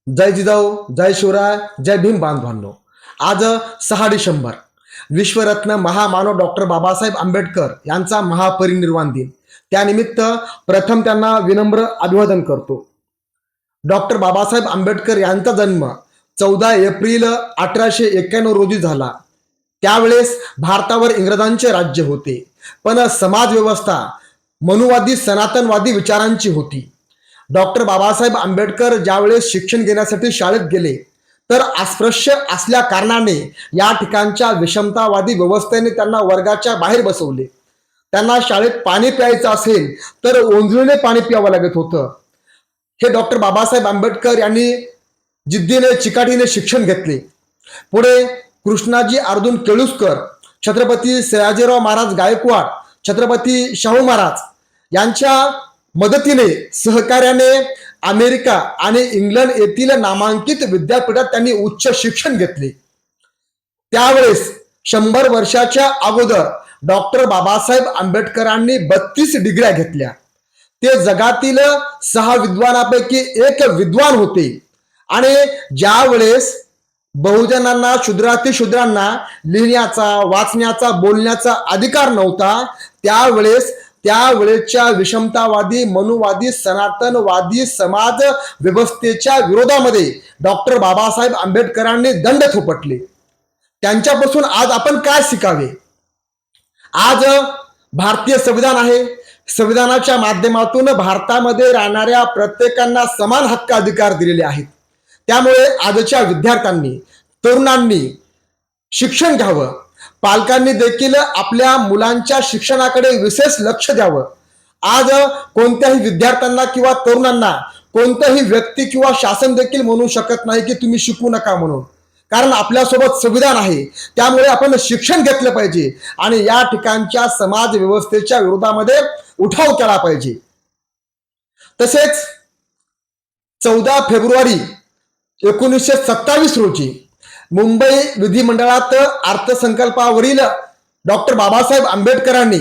जय जिजाऊ, जय शिवराय, जय भीम बांधवांनो. आज 6 डिसेंबर विश्वरत्न महामानव डॉक्टर बाबासाहेब आंबेडकर यांचा महापरिनिर्वाण दिन. त्यानिमित्त प्रथम त्यांना विनम्र अभिवादन करतो. डॉक्टर बाबासाहेब आंबेडकर यांचा जन्म 14 एप्रिल 1891 रोजी झाला. त्यावेळेस भारतावर इंग्रजांचे राज्य होते, पण समाज व्यवस्था मनुवादी सनातनवादी विचारांची होती. डॉक्टर बाबासाहेब आंबेडकर ज्यावेळेस शिक्षण घेण्यासाठी शाळेत गेले तर अस्पृश्य असल्या कारणाने या ठिकाणच्या विषमतावादी व्यवस्थेने त्यांना वर्गाच्या बाहेर बसवले. त्यांना शाळेत पाणी प्यायचं असेल तर ओंजळीने पाणी प्यावं लागत होतं. हे डॉक्टर बाबासाहेब आंबेडकर यांनी जिद्दीने चिकाटीने शिक्षण घेतले. पुढे कृष्णाजी अर्जुन केळुस्कर, छत्रपती सयाजीराव महाराज गायकवाड, छत्रपती शाहू महाराज यांच्या मदतीने सहकार्याने अमेरिका आणि इंग्लंड येथील नामांकित विद्यापीठात त्यांनी उच्च शिक्षण घेतले. त्यावेळेस 100 वर्षाच्या अगोदर डॉक्टर बाबासाहेब आंबेडकरांनी 32 डिग्र्या घेतल्या. ते जगातील 6 विद्वानापैकी एक विद्वान होते. आणि ज्यावेळेस बहुजनांना शूद्रातिशूद्रांना लिहिण्याचा, वाचण्याचा, बोलण्याचा अधिकार नव्हता, त्यावेळेसच्या विषमतावादी, मनुवादी, सनातनवादी समाज व्यवस्थेच्या विरोधामध्ये डॉक्टर बाबासाहेब आंबेडकरांनी दंड थोपटले. त्यांच्यापासून आज आपण काय शिकावे? आज भारतीय संविधान आहे. संविधानाच्या माध्यमातून भारतामध्ये राहणाऱ्या प्रत्येकांना समान हक्क अधिकार दिलेले आहेत. त्यामुळे आजच्या विद्यार्थ्यांनी, तरुणांनी शिक्षण घ्यावं. पालकांनी देखील आपल्या मुलांच्या शिक्षणाकडे विशेष लक्ष द्यावं. आज कोणत्याही विद्यार्थ्यांना किंवा तरुणांना कोणताही व्यक्ती किंवा शासन देखील म्हणू शकत नाही की तुम्ही शिकू नका म्हणून, कारण आपल्यासोबत संविधान आहे. त्यामुळे आपण शिक्षण घेतलं पाहिजे आणि या ठिकाणच्या समाज व्यवस्थेच्या विरोधामध्ये उठाव केला पाहिजे. तसेच 14 फेब्रुवारी 1927 रोजी मुंबई विधिमंडळात अर्थसंकल्पावरील डॉक्टर बाबासाहेब आंबेडकरांनी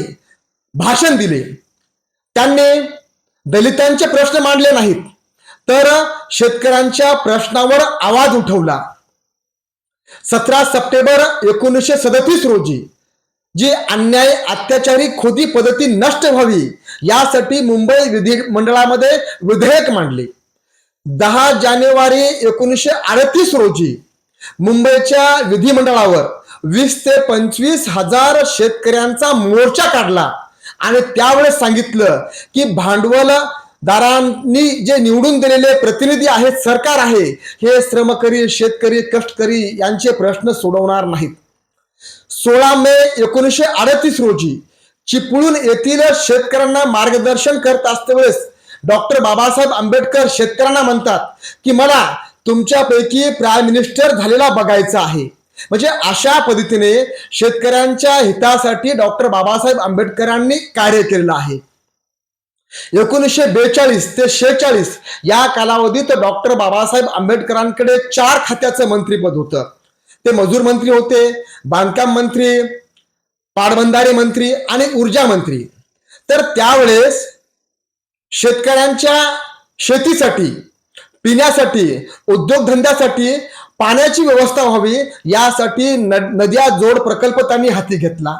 भाषण दिले. त्यांनी दलितांचे प्रश्न मांडले नाहीत, तर शेतकऱ्यांच्या प्रश्नावर आवाज उठवला. 17 सप्टेंबर 1937 रोजी जी अन्याय, अत्याचारी, खोटी पद्धती नष्ट व्हावी यासाठी मुंबई विधिमंडळामध्ये विधेयक मांडले. 10 जानेवारी 1938 रोजी मुंबईच्या विधिमंडळावर 20 ते 25 हजार शेतकऱ्यांचा मोर्चा काढला आणि त्यावेळेस सांगितलं की भांडवलदारांनी जे निवडून दिलेले प्रतिनिधी आहेत, सरकार आहे, हे श्रमकरी, शेतकरी, कष्टकरी यांचे प्रश्न सोडवणार नाहीत. 16 मे 1938 रोजी चिपळूण येथील शेतकऱ्यांना मार्गदर्शन करत असतेवेळेस डॉक्टर बाबासाहेब आंबेडकर शेतकऱ्यांना म्हणतात की मला तुमच्यापैकी प्राईम मिनिस्टर झालेला बघायचा आहे. म्हणजे अशा पद्धतीने शेतकऱ्यांच्या हितासाठी डॉक्टर बाबासाहेब आंबेडकरांनी कार्य केलेलं आहे. 1942 ते 46 या कालावधीत डॉक्टर बाबासाहेब आंबेडकरांकडे 4 खात्याचं मंत्रीपद होतं. ते मजूर मंत्री होते, बांधकाम मंत्री, पाटबंधारे मंत्री आणि ऊर्जा मंत्री. तर त्यावेळेस शेतकऱ्यांच्या शेतीसाठी, पिण्यासाठी, उद्योगधंद्यासाठी पाण्याची व्यवस्था व्हावी यासाठी नद्या जोड प्रकल्प त्यांनी हाती घेतला.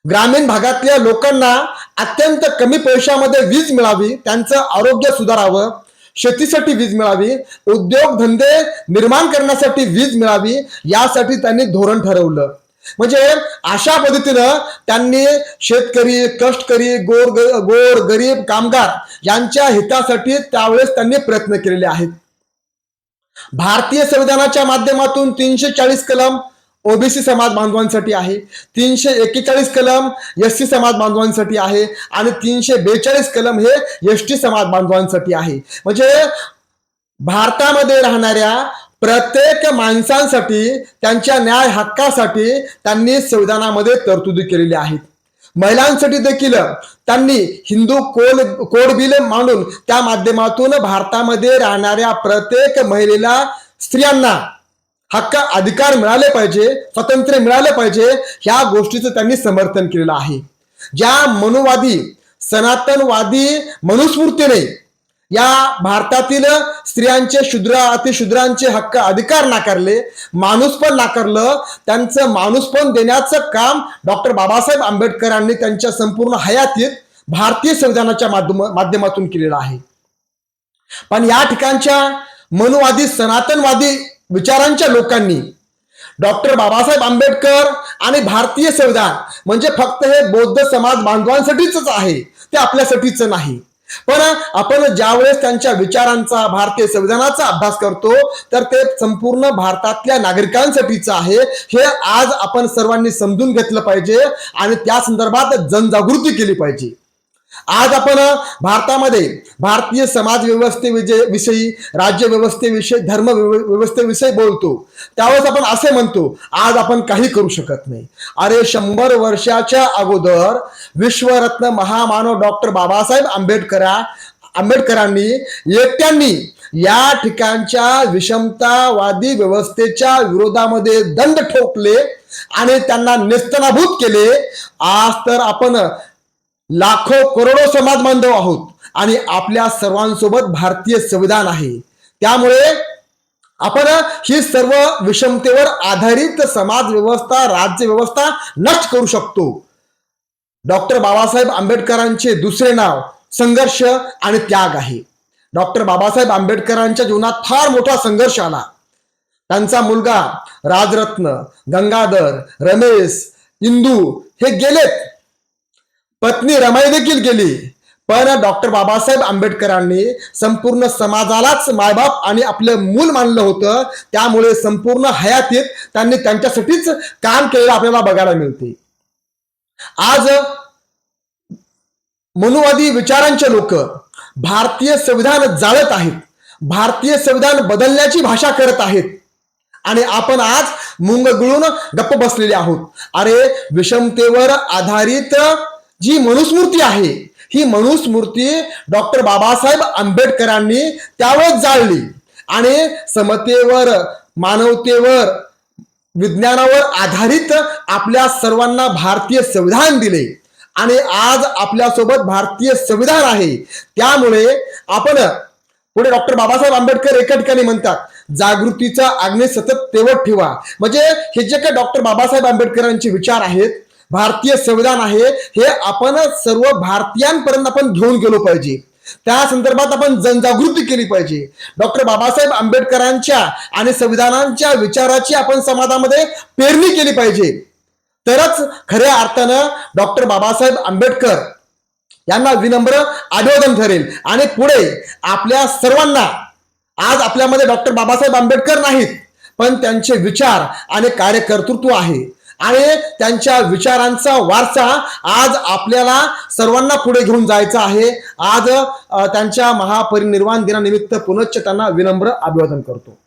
ग्रामीण भागातल्या लोकांना अत्यंत कमी पैशामध्ये वीज मिळावी, त्यांचं आरोग्य सुधारावं, शेतीसाठी वीज मिळावी, उद्योगधंदे निर्माण करण्यासाठी वीज मिळावी यासाठी त्यांनी धोरण ठरवलं. म्हणजे अशा पद्धतीनं त्यांनी शेतकरी, कष्टकरी, गोर गरीब, कामगार यांच्या हितासाठी त्यावेळेस त्यांनी प्रयत्न केलेले आहेत. भारतीय संविधानाच्या माध्यमातून 340 कलम ओबीसी समाज बांधवांसाठी आहे, 341 कलम एससी समाज बांधवांसाठी आहे आणि 342 कलम हे एसटी समाज बांधवांसाठी आहे. म्हणजे भारतामध्ये राहणाऱ्या प्रत्येक माणसांसाठी, त्यांच्या न्याय हक्कासाठी त्यांनी संविधानामध्ये तरतुदी केलेल्या आहेत. महिलांसाठी देखील त्यांनी हिंदू कोड बिल मांडून त्या माध्यमातून भारतामध्ये राहणाऱ्या प्रत्येक महिलेला, स्त्रियांना हक्क, अधिकार मिळाले पाहिजे, स्वातंत्र्य मिळाले पाहिजे, ह्या गोष्टीचं त्यांनी समर्थन केलेलं आहे. ज्या मनुवादी, सनातनवादी मनुस्मृतीने या भारतातील स्त्रियांचे अतिशूद्रांचे हक्क अधिकार नाकारले, माणूसपण नाकारलं, त्यांचं माणूसपण देण्याचं काम डॉक्टर बाबासाहेब आंबेडकरांनी त्यांच्या संपूर्ण हयातीत भारतीय संविधानाच्या माध्यमातून केलेलं आहे. पण या ठिकाणच्या मनुवादी सनातनवादी विचारांच्या लोकांनी डॉक्टर बाबासाहेब आंबेडकर आणि भारतीय संविधान म्हणजे फक्त हे बौद्ध समाज बांधवांसाठीच आहे, ते आपल्यासाठीच नाही. पण आपण ज्यावेळेस त्यांच्या विचारांचा, भारतीय संविधानाचा अभ्यास करतो तर ते संपूर्ण भारतातल्या नागरिकांसाठीच आहे, हे आज आपण सर्वांनी समजून घेतलं पाहिजे आणि त्या संदर्भात जनजागृती केली पाहिजे. आज आपण भारतामध्ये भारतीय समाज व्यवस्थेविषयी, राज्य व्यवस्थेविषयी, धर्म व्यवस्थेविषयी बोलतो, त्यावेळेस आपण असे म्हणतो आज आपण काही करू शकत नाही. अरे 100 वर्षाच्या अगोदर विश्वरत्न महामानव डॉक्टर बाबासाहेब आंबेडकरांनी एकट्यांनी या ठिकाणच्या विषमतावादी व्यवस्थेच्या विरोधामध्ये दंड ठोकले आणि त्यांना नेस्तनाभूत केले. आज तर आपण लाखो करोडो समाज बांधव आहोत आणि आपल्या सर्वांसोबत भारतीय संविधान आहे. त्यामुळे आपण ही सर्व विषमतेवर आधारित समाज व्यवस्था, राज्य व्यवस्था नष्ट करू शकतो. डॉक्टर बाबासाहेब आंबेडकरांचे दुसरे नाव संघर्ष आणि त्याग आहे. डॉक्टर बाबासाहेब आंबेडकरांच्या जीवनात फार मोठा संघर्ष आला. त्यांचा मुलगा राजरत्न, गंगाधर, रमेश, इंदू हे गेलेत, पत्नी रमाई देखील गेली. पण डॉक्टर बाबासाहेब आंबेडकरांनी संपूर्ण समाजालाच मायबाप आणि आपलं मूल मानलं होतं. त्यामुळे संपूर्ण हयातीत त्यांनी त्यांच्यासाठीच काम केलेलं आपल्याला बघायला मिळते. आज मनुवादी विचारांचे लोक भारतीय संविधान जाळत आहेत, भारतीय संविधान बदलण्याची भाषा करत आहेत आणि आपण आज मुंग गिळून गप्प बसलेले आहोत. अरे विषमतेवर आधारित जी मनुस्मृती आहे, ही मनुस्मृती डॉक्टर बाबासाहेब आंबेडकरांनी त्यावेळेस जाळली आणि समतेवर, मानवतेवर, विज्ञानावर आधारित आपल्या सर्वांना भारतीय संविधान दिले आणि आज आपल्यासोबत भारतीय संविधान आहे. त्यामुळे आपण पुढे डॉक्टर बाबासाहेब आंबेडकर एका ठिकाणी म्हणतात, जागृतीचा अग्नी सतत तेवत ठेवा. म्हणजे हे जे काही डॉक्टर बाबासाहेब आंबेडकरांचे विचार आहेत, भारतीय संविधान आहे, हे आपण सर्व भारतीयांपर्यंत आपण घेऊन गेलो पाहिजे. त्या संदर्भात आपण जनजागृती केली पाहिजे. डॉक्टर बाबासाहेब आंबेडकरांच्या आणि संविधानांच्या विचाराची आपण समाजामध्ये पेरणी केली पाहिजे. तरच खऱ्या अर्थानं डॉक्टर बाबासाहेब आंबेडकर यांना विनम्र अभिवादन ठरेल आणि पुढे आपल्या सर्वांना, आज आपल्यामध्ये डॉक्टर बाबासाहेब आंबेडकर नाहीत, पण त्यांचे विचार आणि कार्यकर्तृत्व आहे आणि त्यांच्या विचारांचा वारसा आज आपल्याला सर्वांना पुढे घेऊन जायचा आहे. आज त्यांच्या महापरिनिर्वाण दिनानिमित्त पुनश्च त्यांना विनम्र अभिवादन करतो.